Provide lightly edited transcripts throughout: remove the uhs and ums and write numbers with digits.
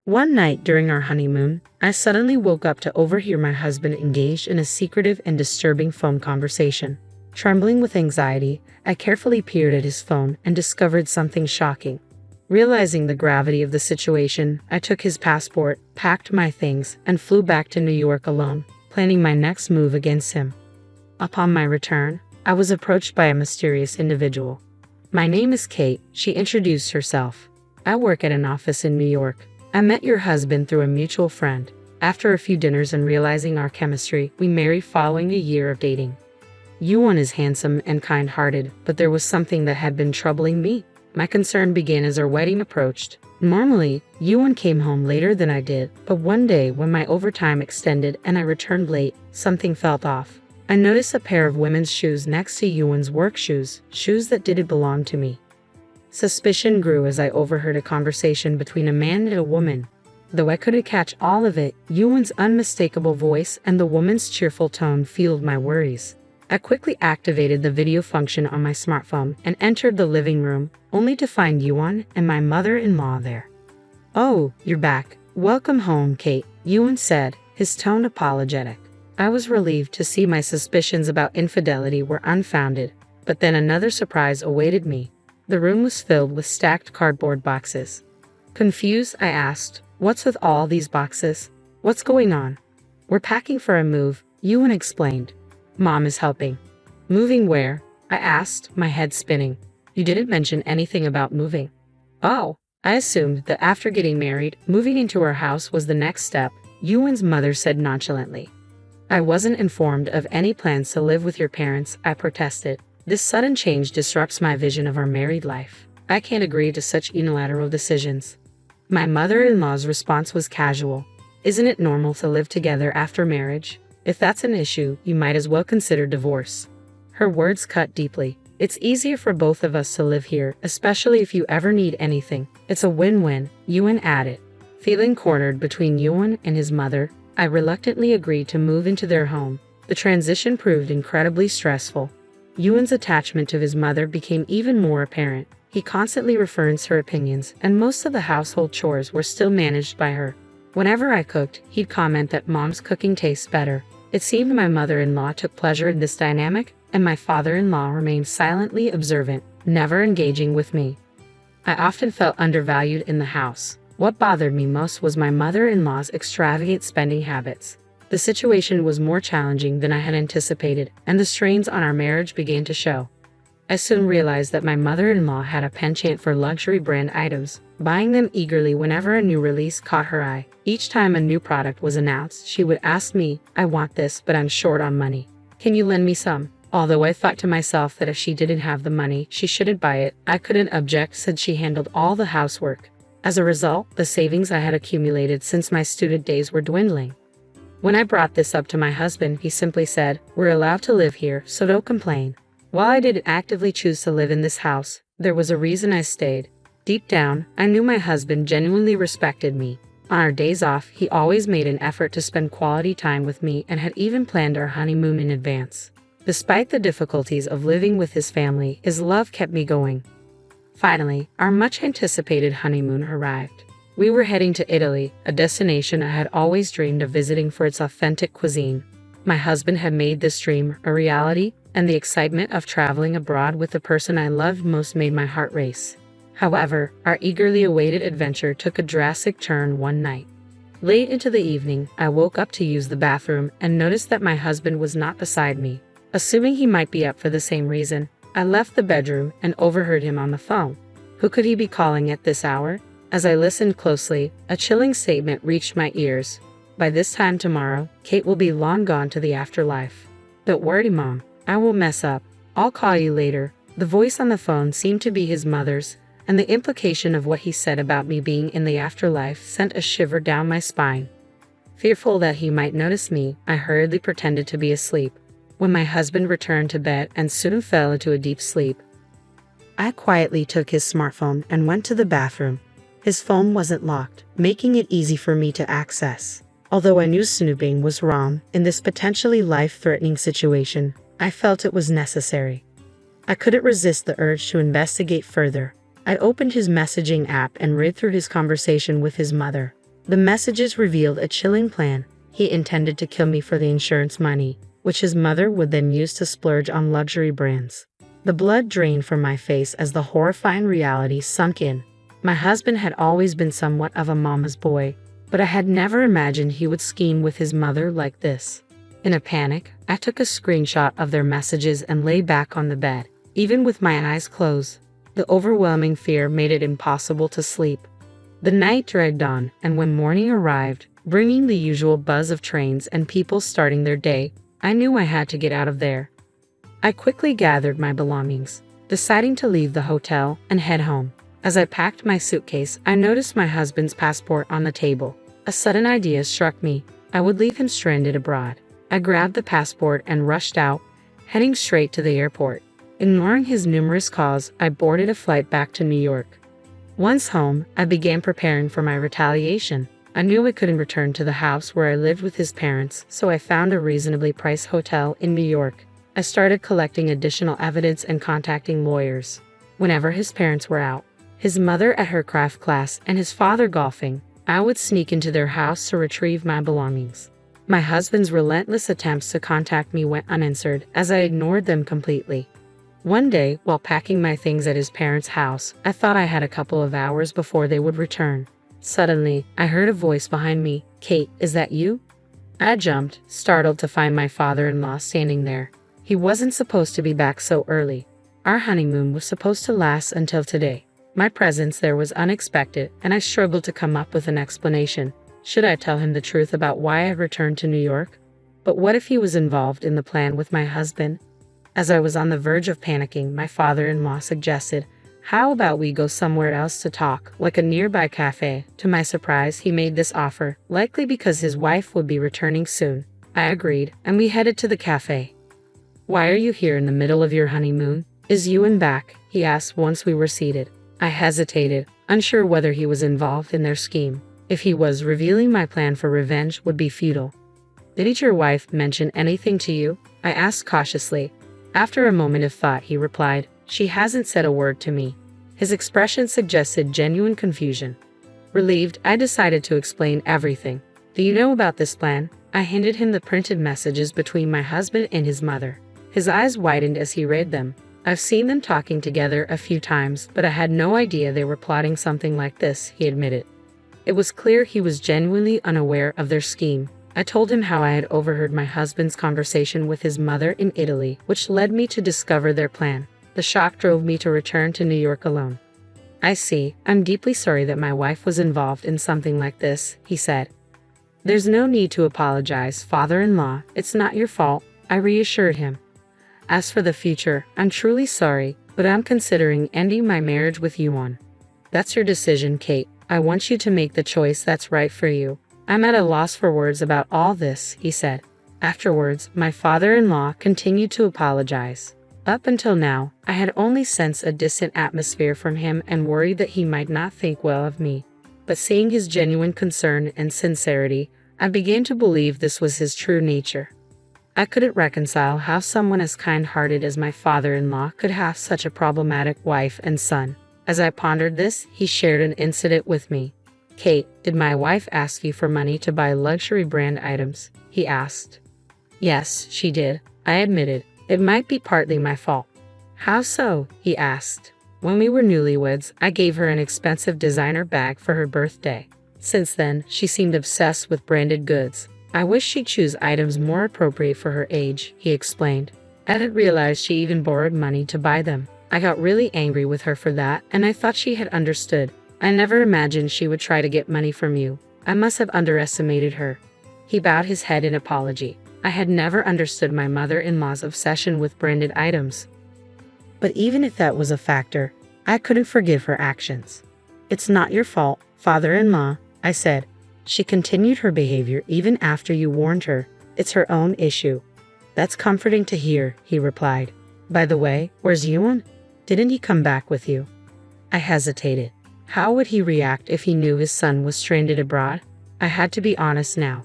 One night during our honeymoon, I suddenly woke up to overhear my husband engaged in a secretive and disturbing phone conversation. Trembling with anxiety, I carefully peered at his phone and discovered something shocking. Realizing the gravity of the situation, I took his passport, packed my things, and flew back to New York alone, planning my next move against him. Upon my return, I was approached by a mysterious individual. "My name is Kate," she introduced herself. "I work at an office in New York. I met your husband through a mutual friend. After a few dinners and realizing our chemistry, we married following a year of dating. Yuan is handsome and kind-hearted, but there was something that had been troubling me. My concern began as our wedding approached. Normally, Yuan came home later than I did, but one day when my overtime extended and I returned late, something felt off. I noticed a pair of women's shoes next to Yuan's work shoes, shoes that didn't belong to me. Suspicion grew as I overheard a conversation between a man and a woman. Though I couldn't catch all of it, Yuan's unmistakable voice and the woman's cheerful tone fueled my worries. I quickly activated the video function on my smartphone and entered the living room, only to find Yuan and my mother-in-law there. "Oh, you're back. Welcome home, Kate," Yuan said, his tone apologetic. I was relieved to see my suspicions about infidelity were unfounded, but then another surprise awaited me. The room was filled with stacked cardboard boxes. Confused, I asked, "What's with all these boxes? What's going on?" "We're packing for a move," Yuan explained. "Mom is helping." "Moving where?" I asked, my head spinning. "You didn't mention anything about moving." "Oh, I assumed that after getting married, moving into our house was the next step," Yuan's mother said nonchalantly. "I wasn't informed of any plans to live with your parents," I protested. "This sudden change disrupts my vision of our married life. I can't agree to such unilateral decisions." My mother-in-law's response was casual. "Isn't it normal to live together after marriage? If that's an issue, you might as well consider divorce." Her words cut deeply. "It's easier for both of us to live here, especially if you ever need anything. It's a win-win," Yuan added. Feeling cornered between Yuan and his mother, I reluctantly agreed to move into their home. The transition proved incredibly stressful. Yuan's attachment to his mother became even more apparent. He constantly referenced her opinions, and most of the household chores were still managed by her. Whenever I cooked, he'd comment that Mom's cooking tastes better. It seemed my mother-in-law took pleasure in this dynamic, and my father-in-law remained silently observant, never engaging with me. I often felt undervalued in the house. What bothered me most was my mother-in-law's extravagant spending habits. The situation was more challenging than I had anticipated, and the strains on our marriage began to show. I soon realized that my mother-in-law had a penchant for luxury brand items, buying them eagerly whenever a new release caught her eye. Each time a new product was announced, she would ask me, "I want this, but I'm short on money. Can you lend me some?" Although I thought to myself that if she didn't have the money, she shouldn't buy it, I couldn't object since she handled all the housework. As a result, the savings I had accumulated since my student days were dwindling. When I brought this up to my husband, he simply said, "We're allowed to live here, so don't complain." While I didn't actively choose to live in this house, there was a reason I stayed. Deep down, I knew my husband genuinely respected me. On our days off, he always made an effort to spend quality time with me and had even planned our honeymoon in advance. Despite the difficulties of living with his family, his love kept me going. Finally, our much-anticipated honeymoon arrived. We were heading to Italy, a destination I had always dreamed of visiting for its authentic cuisine. My husband had made this dream a reality, and the excitement of traveling abroad with the person I loved most made my heart race. However, our eagerly awaited adventure took a drastic turn one night. Late into the evening, I woke up to use the bathroom and noticed that my husband was not beside me. Assuming he might be up for the same reason, I left the bedroom and overheard him on the phone. Who could he be calling at this hour? As I listened closely, a chilling statement reached my ears. "By this time tomorrow, Kate will be long gone to the afterlife. Don't worry, Mom. I won't mess up. I'll call you later." The voice on the phone seemed to be his mother's, and the implication of what he said about me being in the afterlife sent a shiver down my spine. Fearful that he might notice me, I hurriedly pretended to be asleep. When my husband returned to bed and soon fell into a deep sleep, I quietly took his smartphone and went to the bathroom. His phone wasn't locked, making it easy for me to access. Although I knew snooping was wrong in this potentially life-threatening situation, I felt it was necessary. I couldn't resist the urge to investigate further. I opened his messaging app and read through his conversation with his mother. The messages revealed a chilling plan. He intended to kill me for the insurance money, which his mother would then use to splurge on luxury brands. The blood drained from my face as the horrifying reality sunk in. My husband had always been somewhat of a mama's boy, but I had never imagined he would scheme with his mother like this. In a panic, I took a screenshot of their messages and lay back on the bed, even with my eyes closed. The overwhelming fear made it impossible to sleep. The night dragged on, and when morning arrived, bringing the usual buzz of trains and people starting their day, I knew I had to get out of there. I quickly gathered my belongings, deciding to leave the hotel and head home. As I packed my suitcase, I noticed my husband's passport on the table. A sudden idea struck me. I would leave him stranded abroad. I grabbed the passport and rushed out, heading straight to the airport. Ignoring his numerous calls, I boarded a flight back to New York. Once home, I began preparing for my retaliation. I knew I couldn't return to the house where I lived with his parents, so I found a reasonably priced hotel in New York. I started collecting additional evidence and contacting lawyers. Whenever his parents were out, his mother at her craft class and his father golfing, I would sneak into their house to retrieve my belongings. My husband's relentless attempts to contact me went unanswered as I ignored them completely. One day, while packing my things at his parents' house, I thought I had a couple of hours before they would return. Suddenly, I heard a voice behind me. "Kate, is that you?" I jumped, startled to find my father-in-law standing there. He wasn't supposed to be back so early. Our honeymoon was supposed to last until today. My presence there was unexpected, and I struggled to come up with an explanation. Should I tell him the truth about why I returned to New York? But what if he was involved in the plan with my husband? As I was on the verge of panicking, my father-in-law suggested, "How about we go somewhere else to talk, like a nearby cafe?" To my surprise, he made this offer, likely because his wife would be returning soon. I agreed, and we headed to the cafe. "Why are you here in the middle of your honeymoon? Is Ewan back?" he asked once we were seated. I hesitated, unsure whether he was involved in their scheme. If he was, revealing my plan for revenge would be futile. "Didn't your wife mention anything to you?" I asked cautiously. After a moment of thought, he replied, "She hasn't said a word to me." His expression suggested genuine confusion. Relieved, I decided to explain everything. "Do you know about this plan?" I handed him the printed messages between my husband and his mother. His eyes widened as he read them. "I've seen them talking together a few times, but I had no idea they were plotting something like this," he admitted. It was clear he was genuinely unaware of their scheme. I told him how I had overheard my husband's conversation with his mother in Italy, which led me to discover their plan. The shock drove me to return to New York alone. "I see. I'm deeply sorry that my wife was involved in something like this," he said. "There's no need to apologize, father-in-law. It's not your fault," I reassured him. "As for the future, I'm truly sorry, but I'm considering ending my marriage with Ewan." "That's your decision, Kate. I want you to make the choice that's right for you." "I'm at a loss for words about all this," he said. Afterwards, my father-in-law continued to apologize. Up until now, I had only sensed a distant atmosphere from him and worried that he might not think well of me. But seeing his genuine concern and sincerity, I began to believe this was his true nature. I couldn't reconcile how someone as kind-hearted as my father-in-law could have such a problematic wife and son. As I pondered this, he shared an incident with me. "Kate, did my wife ask you for money to buy luxury brand items?" he asked. "Yes, she did," I admitted. "It might be partly my fault." "How so?" he asked. "When we were newlyweds, I gave her an expensive designer bag for her birthday. Since then, she seemed obsessed with branded goods. I wish she'd choose items more appropriate for her age," he explained. "I hadn't realized she even borrowed money to buy them. I got really angry with her for that, and I thought she had understood. I never imagined she would try to get money from you. I must have underestimated her." He bowed his head in apology. I had never understood my mother-in-law's obsession with branded items. But even if that was a factor, I couldn't forgive her actions. "It's not your fault, father-in-law," I said. "She continued her behavior even after you warned her. It's her own issue." "That's comforting to hear," he replied. "By the way, where's Ewan? Didn't he come back with you?" I hesitated. How would he react if he knew his son was stranded abroad? I had to be honest now.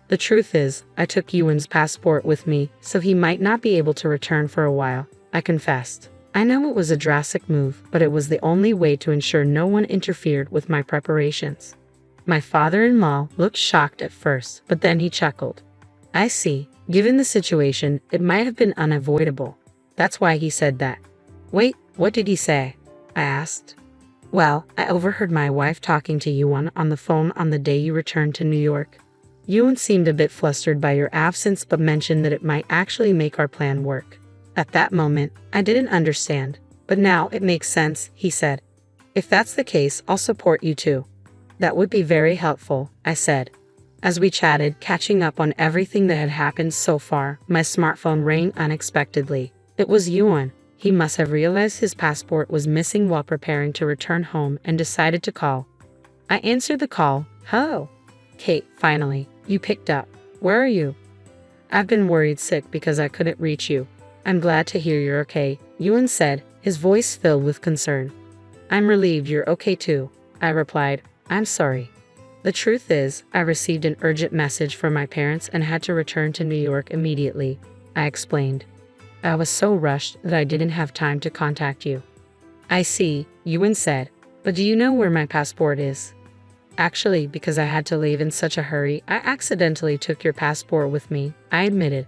"The truth is, I took Ewan's passport with me, so he might not be able to return for a while," I confessed. I know it was a drastic move, but it was the only way to ensure no one interfered with my preparations. My father-in-law looked shocked at first, but then he chuckled. I see. Given the situation, it might have been unavoidable. That's why he said that. Wait, what did he say? I asked. Well, I overheard my wife talking to Yuan on the phone on the day you returned to New York. Yuan seemed a bit flustered by your absence but mentioned that it might actually make our plan work. At that moment, I didn't understand, but now it makes sense, he said. If that's the case, I'll support you too. That would be very helpful, I said. As we chatted, catching up on everything that had happened so far, my smartphone rang unexpectedly. It was Yuan. He must have realized his passport was missing while preparing to return home and decided to call. I answered the call. Hello. Kate, finally, you picked up. Where are you? I've been worried sick because I couldn't reach you. I'm glad to hear you're okay, Yuan said, his voice filled with concern. I'm relieved you're okay too, I replied. I'm sorry. The truth is, I received an urgent message from my parents and had to return to New York immediately, I explained. I was so rushed that I didn't have time to contact you. I see, Yuan said, but do you know where my passport is? Actually, because I had to leave in such a hurry, I accidentally took your passport with me, I admitted.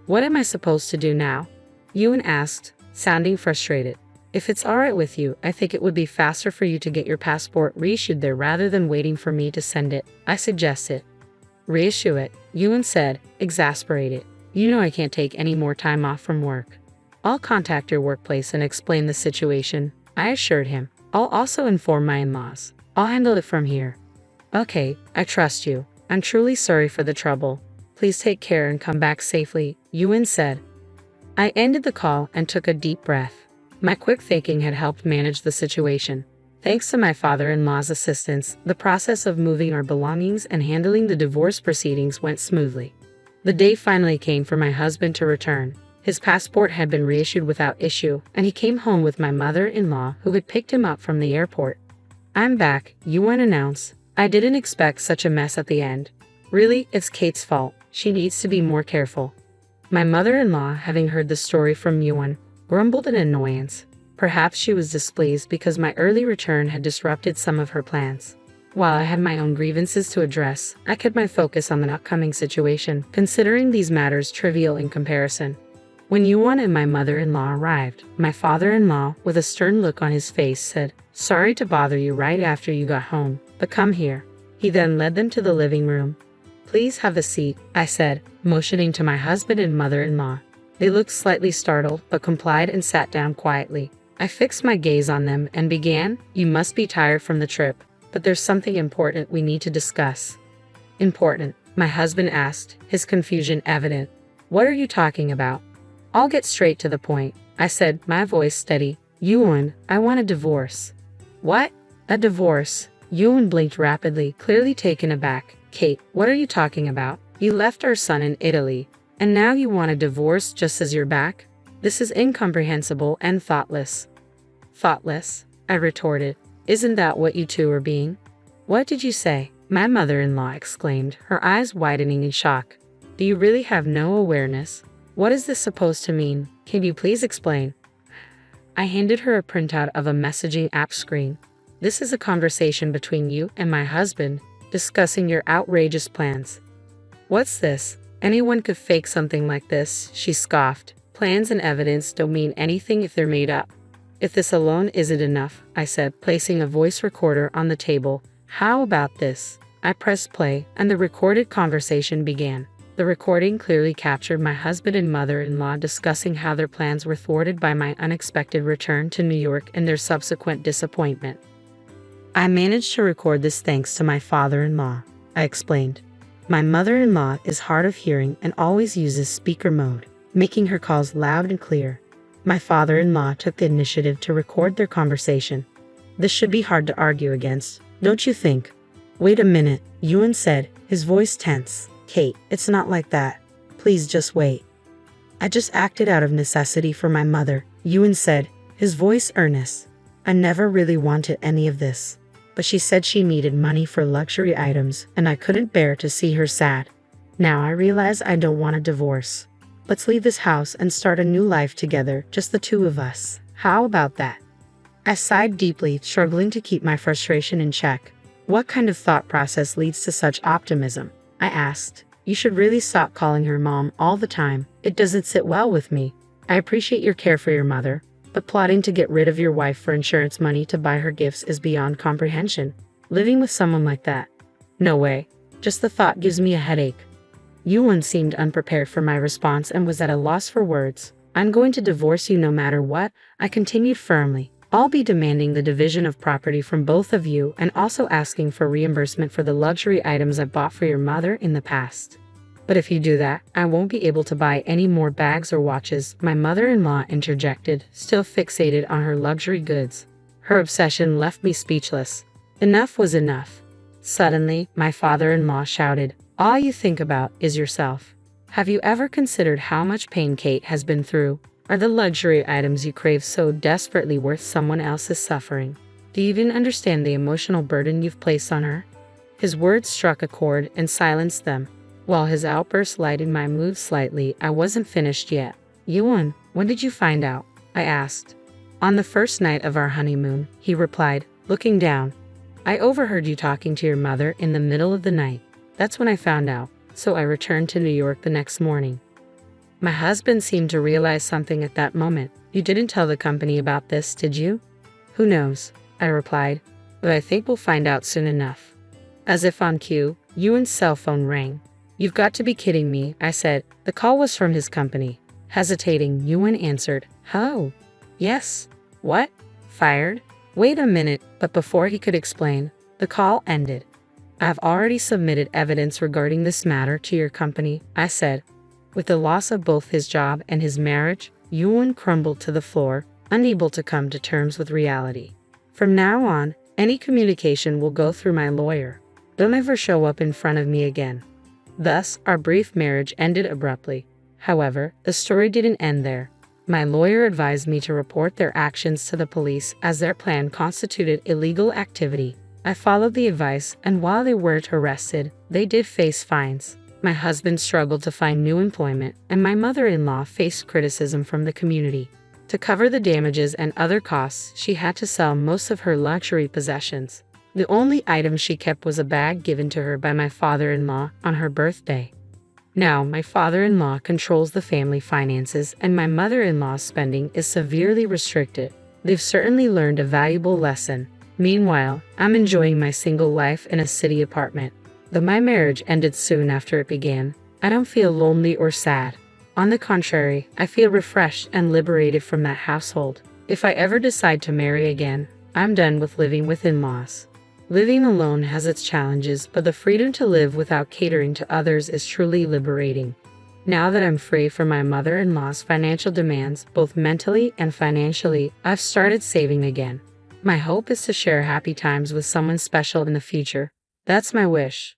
What am I supposed to do now? Yuan asked, sounding frustrated. If it's alright with you, I think it would be faster for you to get your passport reissued there rather than waiting for me to send it, I suggested. Reissue it, Yuan said, exasperated. You know I can't take any more time off from work. I'll contact your workplace and explain the situation, I assured him. I'll also inform my in-laws. I'll handle it from here. Okay, I trust you. I'm truly sorry for the trouble. Please take care and come back safely, Yuan said. I ended the call and took a deep breath. My quick thinking had helped manage the situation. Thanks to my father-in-law's assistance, the process of moving our belongings and handling the divorce proceedings went smoothly. The day finally came for my husband to return. His passport had been reissued without issue, and he came home with my mother-in-law who had picked him up from the airport. I'm back, Yuan announced. I didn't expect such a mess at the end. Really, it's Kate's fault. She needs to be more careful. My mother-in-law, having heard the story from Yuan, grumbled in annoyance. Perhaps she was displeased because my early return had disrupted some of her plans. While I had my own grievances to address, I kept my focus on the upcoming situation, considering these matters trivial in comparison. When Yuan and my mother-in-law arrived, my father-in-law, with a stern look on his face, said, Sorry to bother you right after you got home, but come here. He then led them to the living room. Please have a seat, I said, motioning to my husband and mother-in-law. They looked slightly startled, but complied and sat down quietly. I fixed my gaze on them and began, You must be tired from the trip, but there's something important we need to discuss. Important? My husband asked, his confusion evident. What are you talking about? I'll get straight to the point, I said, my voice steady. Yuan, I want a divorce. What? A divorce? Yuan blinked rapidly, clearly taken aback. Kate, what are you talking about? You left our son in Italy, and now you want a divorce just as you're back? This is incomprehensible and thoughtless. Thoughtless? I retorted. Isn't that what you two are being? What did you say? My mother-in-law exclaimed, her eyes widening in shock. Do you really have no awareness? What is this supposed to mean? Can you please explain? I handed her a printout of a messaging app screen. This is a conversation between you and my husband, discussing your outrageous plans. What's this? Anyone could fake something like this, she scoffed. Plans and evidence don't mean anything if they're made up. If this alone isn't enough, I said, placing a voice recorder on the table. How about this? I pressed play, and the recorded conversation began. The recording clearly captured my husband and mother-in-law discussing how their plans were thwarted by my unexpected return to New York and their subsequent disappointment. I managed to record this thanks to my father-in-law, I explained. My mother-in-law is hard of hearing and always uses speaker mode, making her calls loud and clear. My father-in-law took the initiative to record their conversation. This should be hard to argue against, don't you think? Wait a minute, Yuan said, his voice tense. Kate, it's not like that. Please just wait. I just acted out of necessity for my mother, Yuan said, his voice earnest. I never really wanted any of this. But she said she needed money for luxury items, and I couldn't bear to see her sad. Now I realize I don't want a divorce. Let's leave this house and start a new life together, just the two of us. How about that? I sighed deeply, struggling to keep my frustration in check. What kind of thought process leads to such optimism? I asked. You should really stop calling her mom all the time. It doesn't sit well with me. I appreciate your care for your mother, but plotting to get rid of your wife for insurance money to buy her gifts is beyond comprehension. Living with someone like that? No way. Just the thought gives me a headache. Yuan seemed unprepared for my response and was at a loss for words. I'm going to divorce you no matter what, I continued firmly. I'll be demanding the division of property from both of you and also asking for reimbursement for the luxury items I bought for your mother in the past. But if you do that, I won't be able to buy any more bags or watches, my mother-in-law interjected, still fixated on her luxury goods. Her obsession left me speechless. Enough was enough. Suddenly, my father-in-law shouted, all you think about is yourself. Have you ever considered how much pain Kate has been through? Are the luxury items you crave so desperately worth someone else's suffering? Do you even understand the emotional burden you've placed on her? His words struck a chord and silenced them. While his outburst lightened my mood slightly, I wasn't finished yet. Yuan, when did you find out? I asked. On the first night of our honeymoon, he replied, looking down. I overheard you talking to your mother in the middle of the night. That's when I found out, so I returned to New York the next morning. My husband seemed to realize something at that moment. You didn't tell the company about this, did you? Who knows? I replied, but I think we'll find out soon enough. As if on cue, Yuan's cell phone rang. You've got to be kidding me, I said. The call was from his company. Hesitating, Yuan answered, hello. Yes. What? Fired? Wait a minute, but before he could explain, the call ended. I have already submitted evidence regarding this matter to your company, I said. With the loss of both his job and his marriage, Yuan crumbled to the floor, unable to come to terms with reality. From now on, any communication will go through my lawyer. Don't ever show up in front of me again. Thus, our brief marriage ended abruptly. However, the story didn't end there. My lawyer advised me to report their actions to the police as their plan constituted illegal activity. I followed the advice, and while they weren't arrested, they did face fines. My husband struggled to find new employment, and my mother-in-law faced criticism from the community. To cover the damages and other costs, she had to sell most of her luxury possessions. The only item she kept was a bag given to her by my father-in-law on her birthday. Now, my father-in-law controls the family finances, and my mother-in-law's spending is severely restricted. They've certainly learned a valuable lesson. Meanwhile, I'm enjoying my single life in a city apartment. Though my marriage ended soon after it began, I don't feel lonely or sad. On the contrary, I feel refreshed and liberated from that household. If I ever decide to marry again, I'm done with living with in-laws. Living alone has its challenges, but the freedom to live without catering to others is truly liberating. Now that I'm free from my mother-in-law's financial demands, both mentally and financially, I've started saving again. My hope is to share happy times with someone special in the future. That's my wish.